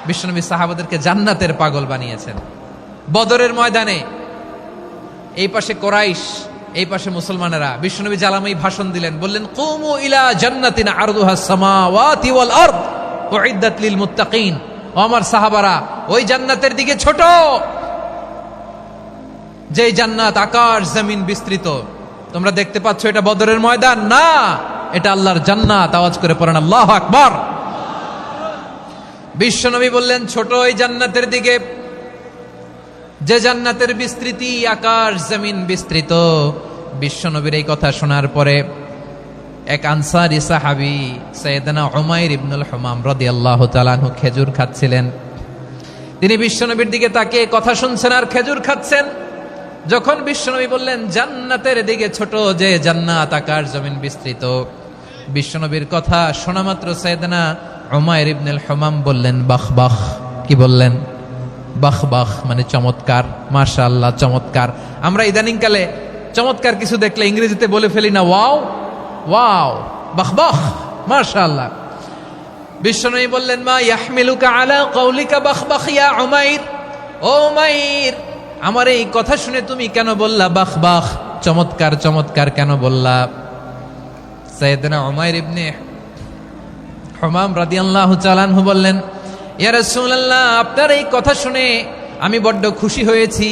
বিশ্বনবী সাহাবাদেরকে জান্নাতের পাগল বানিয়েছেন। বদরের ময়দানে এই পাশে কোরাইশ, এই পাশে মুসলমানেরা। বিশ্বনবী জ্বালাময়ী ভাষণ দিলেন, বললেন কুমু ইলা জান্নাতিন আরদুহাস সামাওয়াতি ওয়াল আরদ উইদ্দাত লিল মুত্তাকিন। ও আমার সাহাবারা, ওই জান্নাতের দিকে ছোট, যে জান্নাত আকাশ জমিন বিস্তৃত। তোমরা দেখতে পাচ্ছ এটা বদরের ময়দান না, এটা আল্লাহর জান্নাত। আওয়াজ করে পড়েন আল্লাহু আকবার। বিশ্বনবী বললেন ছোট ওই জান্নাতের দিকে, যে জান্নাতের বিস্তৃতি আকাশ জমিন বিস্তৃত। বিশ্বনবীর এই কথা শোনার পরে এক আনসারী সাহাবী সাইয়েদনা উমাইর ইবনুল হুমাম রাদিয়াল্লাহু তাআলা আনহু খেজুর খাচ্ছিলেন। তিনি বিশ্বনবীর দিকে তাকিয়ে কথা শুনছেন আর খেজুর খাচ্ছেন। যখন বিশ্বনবী বললেন জান্নাতের দিকে ছোট, যে জান্নাত আকাশ জমিন বিস্তৃত, বিশ্বনবীর কথা শোনা মাত্র সাইয়েদনা উমাইর ইবনুল হুমাম বললেন বাহ বাহ। কি বললেন? বাহ বাহ, মানে চমৎকার, মাশাআল্লাহ, চমৎকার। আমরা ইদানিং কালে চমৎকার কিছু দেখলে ইংরেজিতে বলে ফেলি না ওয়াও ওয়াও, বাহ বাহ, মাশাআল্লাহ। বিশ্বনবী বললেন মা ইয়াহমিলুকা আলা কওলিকা বাহ বাহ ইয়া উমাইর। ও উমাইর, আমার এই কথা শুনে তুমি কেন বললা বাহ বাহ, চমৎকার চমৎকার কেন বললা? সাইয়েদনা উমাইর ইবনে হুমাম রাদিয়াল্লাহু তাআলা আনহু বললেন ইয়া রাসূলুল্লাহ, আপনার এই কথা শুনে আমি বড্ড খুশি হয়েছি,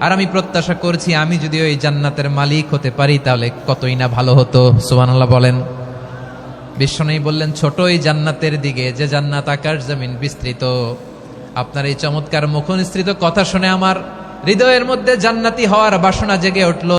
আর আমি প্রত্যাশা করছি আমি যদি ওই জান্নাতের মালিক হতে পারি তাহলে কতই না ভালো হতো। সুবহানাল্লাহ বলেন। বিশ্বনবী বললেন ছোট ওই জান্নাতের দিকে, যে জান্নাত আকাশ জমিন বিস্তৃত। আপনার এই চমৎকার মুখনিসৃত কথা শুনে আমার হৃদয়ের মধ্যে জান্নাতি হওয়ার বাসনা জেগে উঠল।